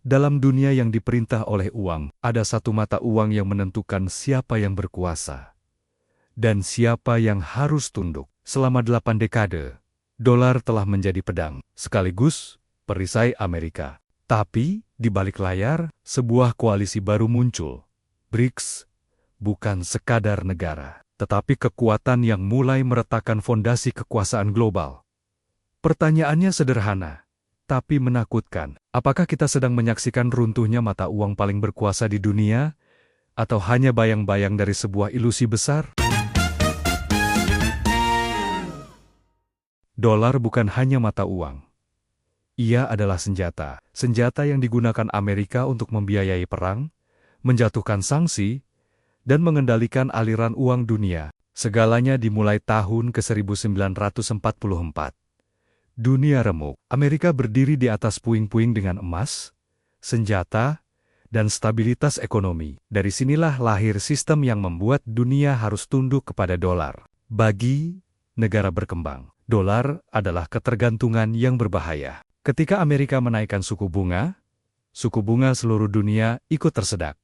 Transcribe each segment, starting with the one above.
Dalam dunia yang diperintah oleh uang, ada satu mata uang yang menentukan siapa yang berkuasa dan siapa yang harus tunduk. Selama 8 dekade, dolar telah menjadi pedang, sekaligus perisai Amerika. Tapi, di balik layar, sebuah koalisi baru muncul. BRICS bukan sekadar negara, tetapi kekuatan yang mulai meretakkan fondasi kekuasaan global. Pertanyaannya sederhana, tapi menakutkan. Apakah kita sedang menyaksikan runtuhnya mata uang paling berkuasa di dunia, atau hanya bayang-bayang dari sebuah ilusi besar? Dolar bukan hanya mata uang. Ia adalah senjata. Senjata yang digunakan Amerika untuk membiayai perang, menjatuhkan sanksi, dan mengendalikan aliran uang dunia. Segalanya dimulai tahun ke-1944. Dunia remuk. Amerika berdiri di atas puing-puing dengan emas, senjata, dan stabilitas ekonomi. Dari sinilah lahir sistem yang membuat dunia harus tunduk kepada dolar. Bagi negara berkembang, dolar adalah ketergantungan yang berbahaya. Ketika Amerika menaikkan suku bunga seluruh dunia ikut tersedak.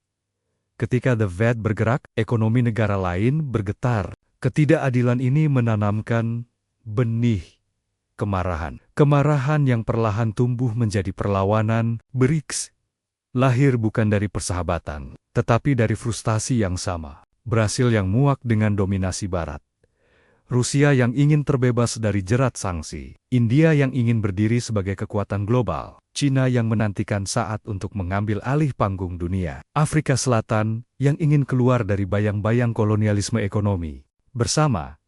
Ketika The Fed bergerak, ekonomi negara lain bergetar. Ketidakadilan ini menanamkan benih kemarahan. Kemarahan yang perlahan tumbuh menjadi perlawanan. BRICS lahir bukan dari persahabatan, tetapi dari frustasi yang sama. Brasil yang muak dengan dominasi Barat. Rusia yang ingin terbebas dari jerat sanksi. India yang ingin berdiri sebagai kekuatan global. Cina yang menantikan saat untuk mengambil alih panggung dunia. Afrika Selatan yang ingin keluar dari bayang-bayang kolonialisme ekonomi. Bersama,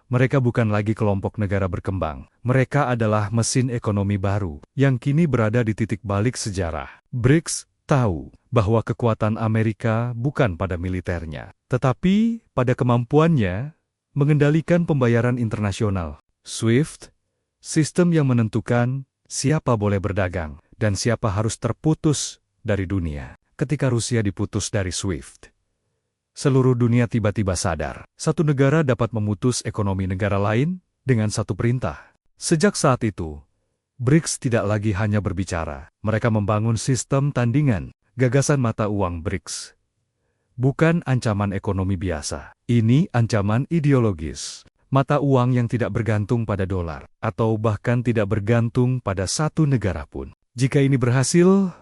mereka bukan lagi kelompok negara berkembang. Mereka adalah mesin ekonomi baru yang kini berada di titik balik sejarah. BRICS tahu bahwa kekuatan Amerika bukan pada militernya, tetapi pada kemampuannya mengendalikan pembayaran internasional. SWIFT, sistem yang menentukan siapa boleh berdagang dan siapa harus terputus dari dunia. Ketika Rusia diputus dari SWIFT, seluruh dunia tiba-tiba sadar, satu negara dapat memutus ekonomi negara lain dengan satu perintah. Sejak saat itu, BRICS tidak lagi hanya berbicara. Mereka membangun sistem tandingan. Gagasan mata uang BRICS bukan ancaman ekonomi biasa. Ini ancaman ideologis. Mata uang yang tidak bergantung pada dolar, atau bahkan tidak bergantung pada satu negara pun. Jika ini berhasil,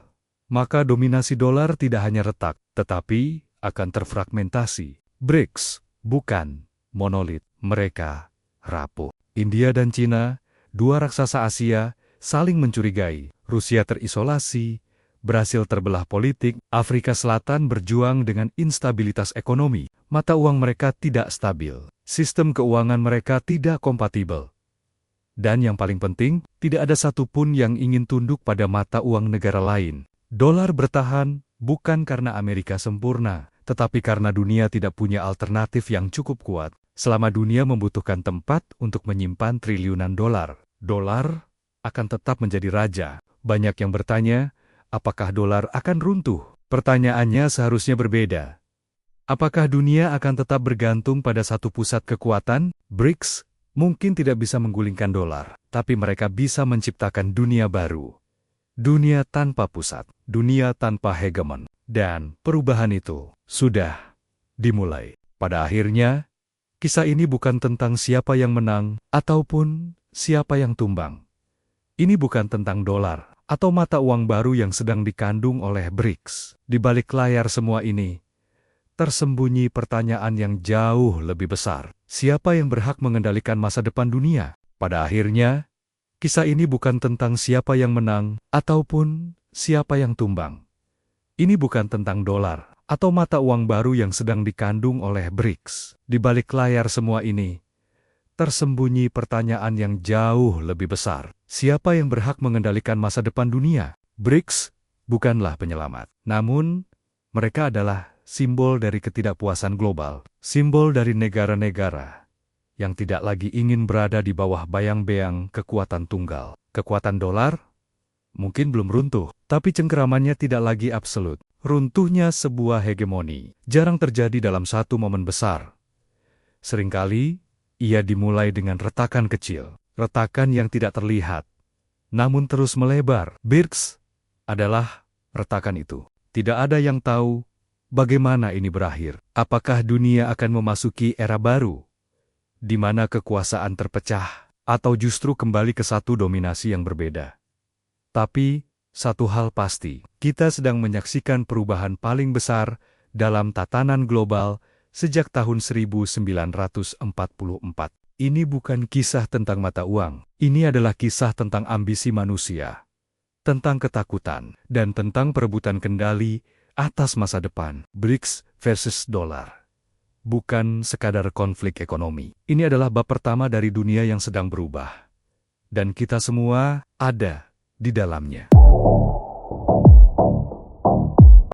maka dominasi dolar tidak hanya retak, tetapi akan terfragmentasi. BRICS bukan monolit. Mereka rapuh. India dan Cina, dua raksasa Asia, saling mencurigai. Rusia terisolasi. Brasil terbelah politik, Afrika Selatan berjuang dengan instabilitas ekonomi. Mata uang mereka tidak stabil. Sistem keuangan mereka tidak kompatibel. Dan yang paling penting, tidak ada satupun yang ingin tunduk pada mata uang negara lain. Dolar bertahan bukan karena Amerika sempurna, tetapi karena dunia tidak punya alternatif yang cukup kuat. Selama dunia membutuhkan tempat untuk menyimpan triliunan dolar, dolar akan tetap menjadi raja. Banyak yang bertanya, apakah dolar akan runtuh? Pertanyaannya seharusnya berbeda. Apakah dunia akan tetap bergantung pada satu pusat kekuatan? BRICS mungkin tidak bisa menggulingkan dolar, tapi mereka bisa menciptakan dunia baru. Dunia tanpa pusat, dunia tanpa hegemon. Dan perubahan itu sudah dimulai. Pada akhirnya, kisah ini bukan tentang siapa yang menang ataupun siapa yang tumbang. Ini bukan tentang dolar atau mata uang baru yang sedang dikandung oleh BRICS. Di balik layar semua ini, tersembunyi pertanyaan yang jauh lebih besar. Siapa yang berhak mengendalikan masa depan dunia? Pada akhirnya, kisah ini bukan tentang siapa yang menang ataupun siapa yang tumbang. Ini bukan tentang dolar atau mata uang baru yang sedang dikandung oleh BRICS. Di balik layar semua ini, tersembunyi pertanyaan yang jauh lebih besar. Siapa yang berhak mengendalikan masa depan dunia? BRICS bukanlah penyelamat. Namun, mereka adalah simbol dari ketidakpuasan global. Simbol dari negara-negara yang tidak lagi ingin berada di bawah bayang-bayang kekuatan tunggal. Kekuatan dolar mungkin belum runtuh, tapi cengkeramannya tidak lagi absolut. Runtuhnya sebuah hegemoni jarang terjadi dalam satu momen besar. Seringkali, ia dimulai dengan retakan kecil. Retakan yang tidak terlihat, namun terus melebar. BRICS adalah retakan itu. Tidak ada yang tahu bagaimana ini berakhir. Apakah dunia akan memasuki era baru, di mana kekuasaan terpecah, atau justru kembali ke satu dominasi yang berbeda? Tapi, satu hal pasti, kita sedang menyaksikan perubahan paling besar dalam tatanan global sejak tahun 1944. Ini bukan kisah tentang mata uang, ini adalah kisah tentang ambisi manusia, tentang ketakutan, dan tentang perebutan kendali atas masa depan. BRICS versus dolar. Bukan sekadar konflik ekonomi. Ini adalah bab pertama dari dunia yang sedang berubah. Dan kita semua ada di dalamnya.